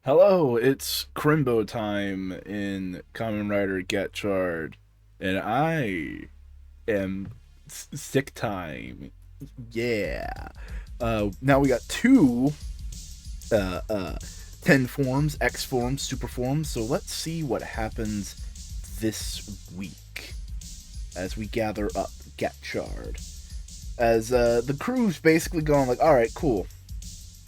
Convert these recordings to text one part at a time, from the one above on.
Hello, it's Crimbo time in Kamen Rider Gotchard, and I am sick time. Yeah. Now we got two uh, uh, 10 forms, X forms, super forms, so let's see what happens this week as we gather up Gotchard. As the crew's basically going like, alright, cool.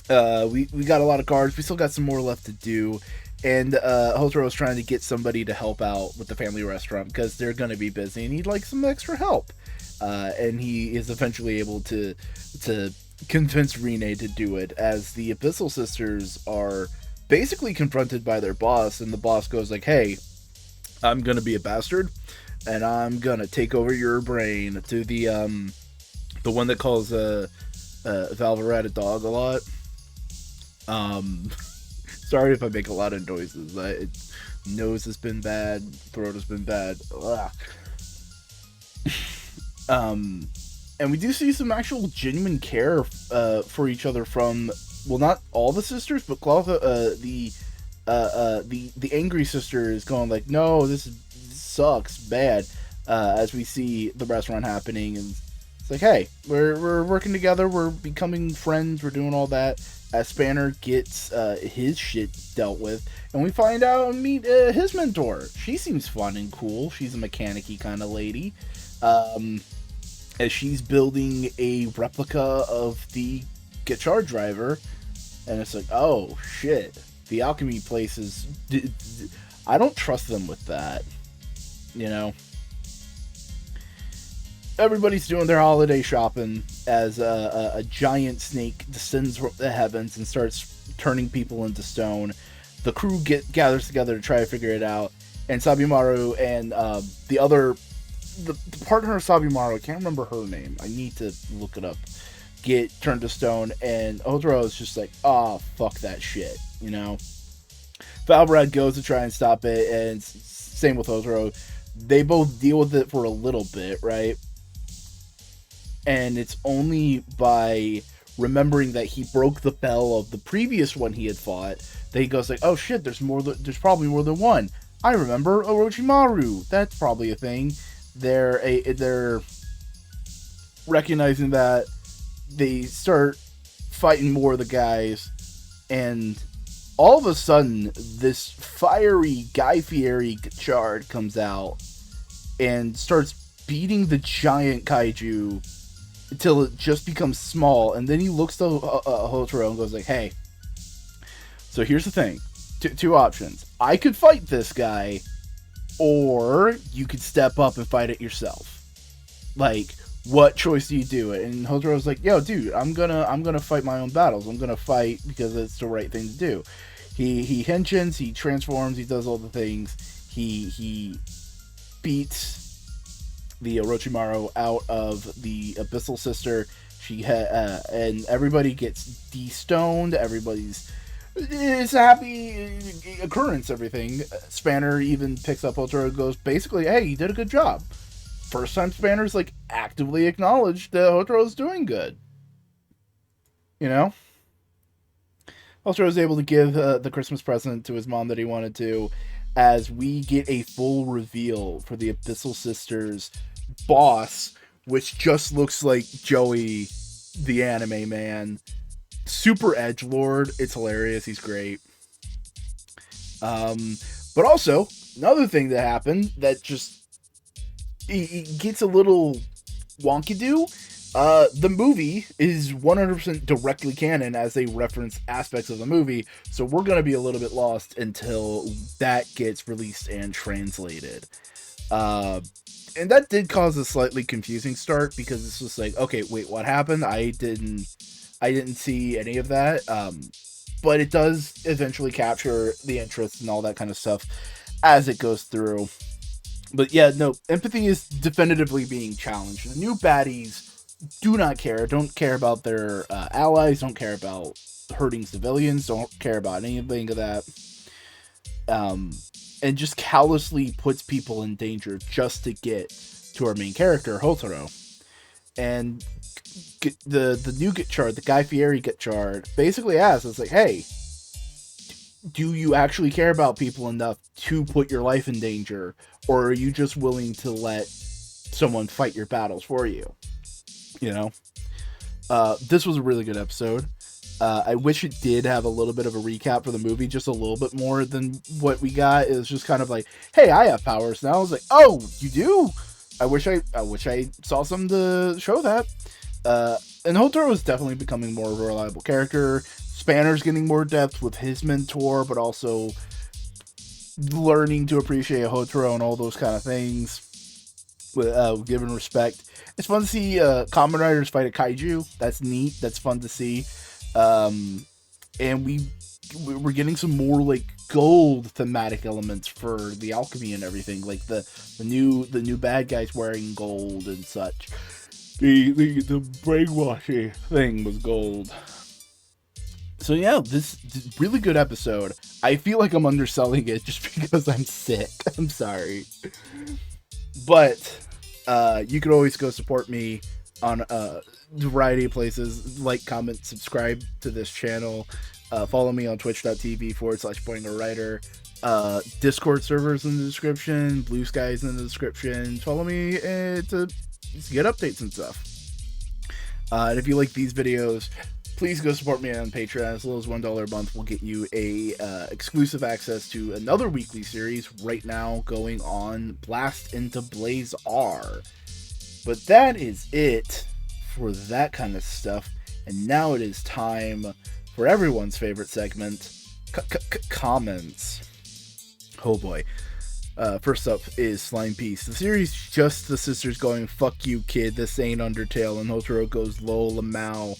We got a lot of guards. We still got some more left to do, and Hotaro is trying to get somebody to help out with the family restaurant because they're going to be busy and he'd like some extra help. And he is eventually able to convince Rine to do it, as the Abyssal sisters are basically confronted by their boss, and the boss goes like, "Hey, I'm gonna be a bastard, and I'm gonna take over your brain." To the one that calls Valverat a dog a lot. Sorry if I make a lot of noises. Nose has been bad, throat has been bad. Ugh. Um, and we do see some actual genuine care for each other from, well, not all the sisters, but Clotha, the angry sister is going like, no, this sucks bad. As we see the restaurant happening, and it's like, hey, we're working together, we're becoming friends, we're doing all that. As Spanner gets his shit dealt with, and we find out and meet his mentor. She seems fun and cool. She's a mechanic-y kind of lady. Um, as she's building a replica of the Gotchard driver, and it's like, oh shit, the alchemy places. I don't trust them with that. You know, everybody's doing their holiday shopping as a giant snake descends from the heavens and starts turning people into stone. The crew gathers together to try to figure it out, and Sabimaru and the partner of Sabimaru, I can't remember her name. I need to look it up. Get turned to stone, and Otaro is just like, "Ah, oh, fuck that shit," you know. Valbrad goes to try and stop it, and same with Otaro. They both deal with it for a little bit, right? And it's only by remembering that he broke the bell of the previous one he had fought that he goes like, "Oh shit, there's probably more than one. I remember Orochimaru. That's probably a thing." They're recognizing that. They start fighting more of the guys, and all of a sudden, this fiery Guy Fieri Gotchard comes out and starts beating the giant kaiju until it just becomes small, and then he looks to Hotaro and goes like, "Hey, so here's the thing. Two options. I could fight this guy, or you could step up and fight it yourself. Like, what choice do you do?" And Hotaro's like, "Yo, dude, I'm gonna fight my own battles. I'm gonna fight because it's the right thing to do." He henshins, he transforms, he does all the things. He beats the Orochimaru out of the Abyssal Sister. And everybody gets de-stoned. It's a happy occurrence. Everything. Spanner even picks up Otaro and goes, basically, "Hey, you did a good job." First time Spanner's like actively acknowledged that Otaro's doing good. You know, Otaro was able to give the Christmas present to his mom that he wanted to, as we get a full reveal for the Abyssal Sisters boss, which just looks like Joey, the anime man. Super edgelord. It's hilarious. He's great. Um, but also another thing that happened that just it gets a little wonky do. The movie is 100% directly canon as they reference aspects of the movie, so we're going to be a little bit lost until that gets released and translated. Uh, and that did cause a slightly confusing start because it's just like, okay, wait, what happened? I didn't see any of that. But it does eventually capture the interest and all that kind of stuff as it goes through. But yeah, no, empathy is definitively being challenged. The new baddies do not care. Don't care about their allies. Don't care about hurting civilians. Don't care about anything of that. And just callously puts people in danger just to get to our main character, Hotaro. And the new Gotchard, the Guy Fieri Gotchard, basically asks, it's like, "Hey, do you actually care about people enough to put your life in danger, or are you just willing to let someone fight your battles for you? You know, this was a really good episode. I wish it did have a little bit of a recap for the movie, just a little bit more than what we got. It was just kind of like, hey, I have powers now. I was like, oh, you do? I wish I saw something to show that. And Hotaro is definitely becoming more of a reliable character. Spanner's getting more depth with his mentor, but also learning to appreciate Hotaro and all those kind of things. With giving respect. It's fun to see Kamen Riders fight a kaiju. That's neat. That's fun to see. And we're getting some more like gold thematic elements for the alchemy and everything, like the new bad guys wearing gold and such. The brainwashing thing was gold. So yeah, this really good episode. I feel like I'm underselling it just because I'm sick. I'm sorry, but you can always go support me on a variety of places. Like, comment, subscribe to this channel. Follow me on twitch.tv/Boingo Writer. Discord servers in the description. Blue Sky's in the description. Follow me to get updates and stuff. And if you like these videos, please go support me on Patreon. As little as $1 a month will get you a exclusive access to another weekly series right now going on Blast into Blaze R. But that is it for that kind of stuff. And now it is time for everyone's favorite segment, comments. Oh boy. First up is Slime Piece. The series just the sisters going, fuck you kid, this ain't Undertale, and Hotaro goes lol lamau.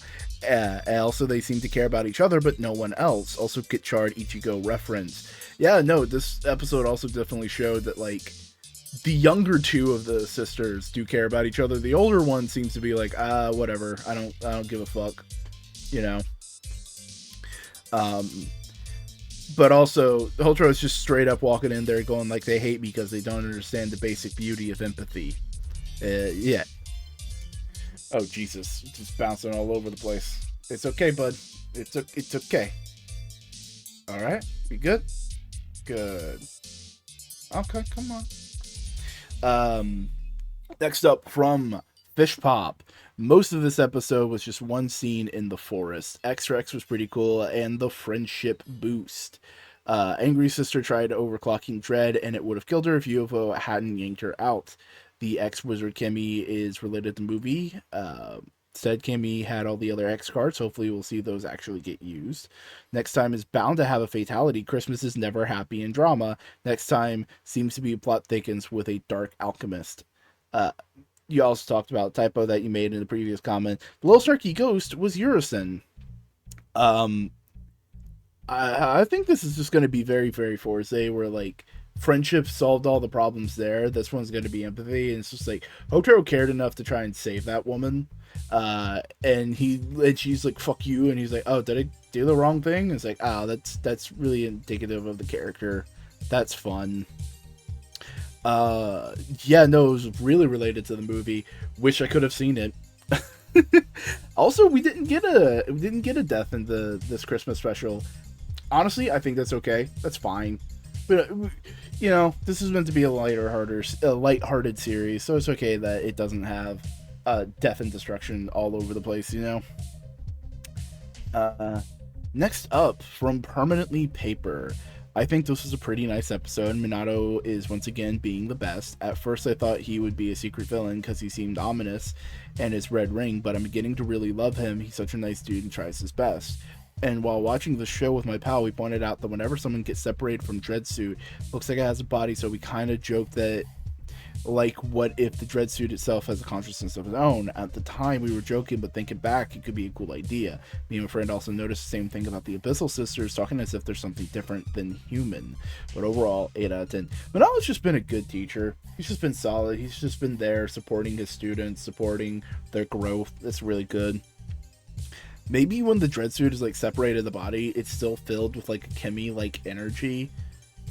Also, they seem to care about each other, but no one else. Also, Gotchard Ichigo reference. Yeah, no, this episode also definitely showed that, like, the younger two of the sisters do care about each other. The older one seems to be like, whatever. I don't give a fuck. You know? But also, Hotaro is just straight up walking in there going like they hate me because they don't understand the basic beauty of empathy. Yeah. Oh, Jesus. Just bouncing all over the place. It's okay, bud. It's okay. Alright? You good? Good. Okay, come on. Next up from Fish Pop. Most of this episode was just one scene in the forest. X-Rex was pretty cool, and the friendship boost. Angry Sister tried overclocking Dread, and it would have killed her if UFO hadn't yanked her out. The X-Wizard Kimmy is related to the movie. Said Kimmy had all the other X cards. Hopefully we'll see those actually get used. Next time is bound to have a fatality. Christmas is never happy in drama. Next time seems to be a plot thickens with a dark alchemist. You also talked about a typo that you made in the previous comment. The little snarky ghost was Urison. I think this is just going to be very, very Force, where, like, friendship solved all the problems there. This one's going to be empathy, and it's just like Hotaro cared enough to try and save that woman. And she's like, fuck you, and he's like, oh, did I do the wrong thing? And it's like, oh, that's really indicative of the character. That's fun. Yeah, no, it was really related to the movie. Wish I could have seen it. Also, we didn't get a death in this Christmas special. Honestly, I think that's okay. That's fine. But you know, this is meant to be a lighthearted series, so it's okay that it doesn't have death and destruction all over the place. You know. Next up, from Permanently Paper. I think this was a pretty nice episode. Minato is once again being the best. At first I thought he would be a secret villain because he seemed ominous and his red ring, but I'm beginning to really love him. He's such a nice dude and tries his best. And while watching the show with my pal, we pointed out that whenever someone gets separated from Dreadsuit, looks like it has a body, so we kind of joked that, like, what if the Dreadsuit itself has a consciousness of its own? At the time, we were joking, but thinking back, it could be a cool idea. Me and my friend also noticed the same thing about the Abyssal Sisters, talking as if there's something different than human. But overall, 8 out of 10. Manala's just been a good teacher. He's just been solid. He's just been there, supporting his students, supporting their growth. That's really good. Maybe when the Dreadsuit is, like, separated the body, it's still filled with, like, a Kimmy-like energy.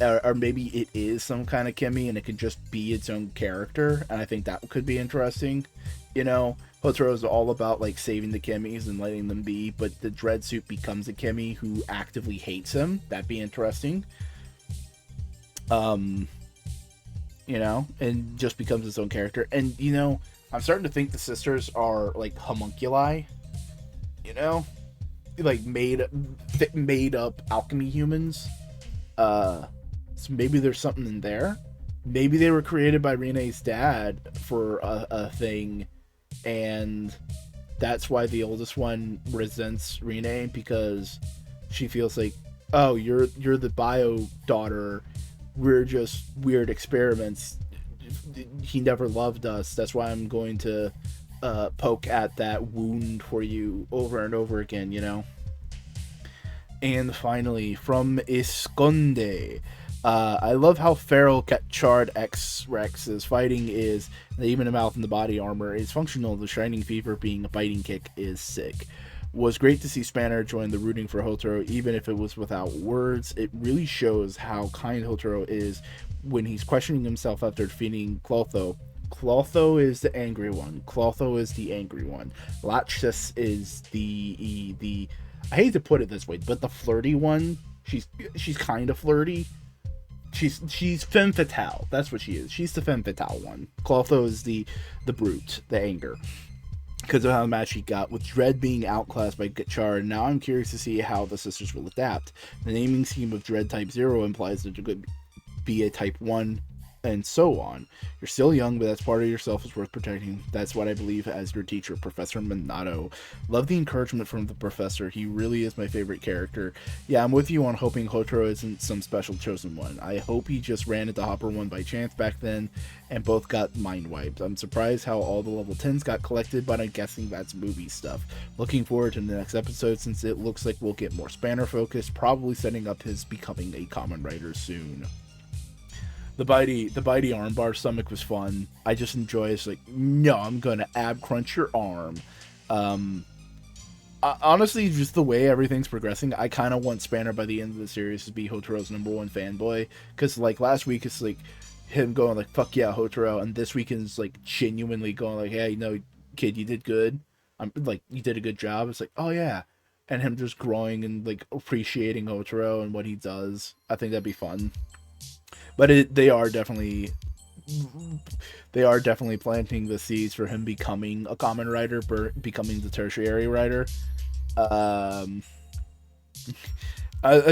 Or maybe it is some kind of Kimmy and it could just be its own character, and I think that could be interesting. You know, Hotaro is all about like saving the Kimmys and letting them be, but the dread suit becomes a Kimmy who actively hates him. That'd be interesting. You know, and just becomes its own character. And you know, I'm starting to think the sisters are like homunculi. You know, like made up alchemy humans. So maybe there's something in there. Maybe they were created by Rine's dad for a thing, and that's why the oldest one resents Rine, because she feels like, oh, you're the bio daughter. We're just weird experiments. He never loved us. That's why I'm going to poke at that wound for you over and over again, you know? And finally, from Esconde. I love how feral Gotchard X Rex's fighting is, even the mouth and the body armor is functional. The Shining Fever being a biting kick is sick. Was great to see Spanner join the rooting for Hotaro, even if it was without words. It really shows how kind Hotaro is when he's questioning himself after defeating Clotho. Clotho is the angry one. Clotho is the angry one. Latchis is the I hate to put it this way, but the flirty one. She's kind of flirty. She's femme fatale. That's what she is. She's the femme fatale one. Clotho is the brute, the anger, because of how the match he got, with Dread being outclassed by Gotchard. Now I'm curious to see how the sisters will adapt. The naming scheme of Dread Type 0 implies that there could be a Type 1, and so on. You're still young, but that's part of yourself is worth protecting. That's what I believe as your teacher, Professor Minato. Love the encouragement from the professor. He really is my favorite character. Yeah, I'm with you on hoping Hotaro isn't some special chosen one. I hope he just ran into Hopper 1 by chance back then, and both got mind wiped. I'm surprised how all the level 10s got collected, but I'm guessing that's movie stuff. Looking forward to the next episode, since it looks like we'll get more Spanner focused, probably setting up his becoming a Kamen Rider soon. The bitey armbar stomach was fun. I just enjoy it's like, no, I'm gonna ab crunch your arm. Honestly, just the way everything's progressing, I kind of want Spanner by the end of the series to be Hotaro's #1 fanboy. Because like last week, it's like him going like, fuck yeah, Hotaro, and this weekend is like genuinely going like, hey, no, kid, you did good. I'm like, you did a good job. It's like, oh yeah, and him just growing and like appreciating Hotaro and what he does. I think that'd be fun. But they are definitely planting the seeds for him becoming a Kamen Rider, becoming the tertiary rider. I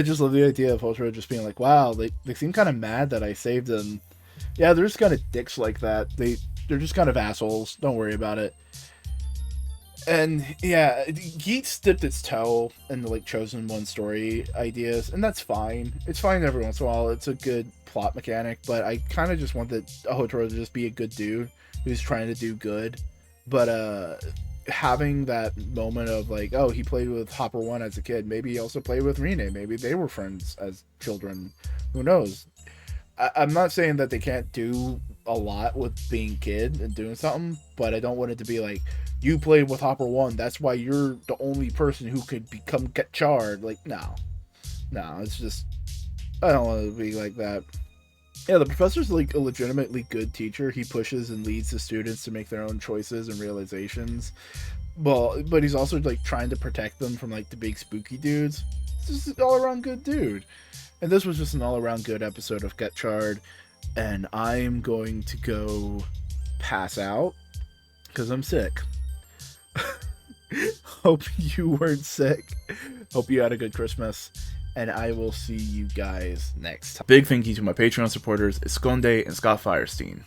just love the idea of Hotaro just being like, wow, they seem kind of mad that I saved them. Yeah, they're just kind of dicks like that. They're just kind of assholes. Don't worry about it. And yeah, Geats dipped its toe in the like chosen one story ideas, and that's fine. It's fine every once in a while. It's a good plot mechanic, but I kind of just want the Hotaro to just be a good dude who's trying to do good. But having that moment of like, oh, he played with Hopper 1 as a kid. Maybe he also played with Rine. Maybe they were friends as children. Who knows? I'm not saying that they can't do a lot with being kid and doing something, but I don't want it to be like, you played with Hopper 1, that's why you're the only person who could become Gotchard. Like, no, it's just, I don't want to be like that. Yeah, the professor's like a legitimately good teacher. He pushes and leads the students to make their own choices and realizations. Well, but he's also like trying to protect them from like the big spooky dudes. It's just an all-around good dude. And this was just an all-around good episode of Gotchard. And I'm going to go pass out because I'm sick. Hope you weren't sick. Hope you had a good Christmas. And I will see you guys next time. Big thank you to my Patreon supporters, Esconde and Scott Firestein.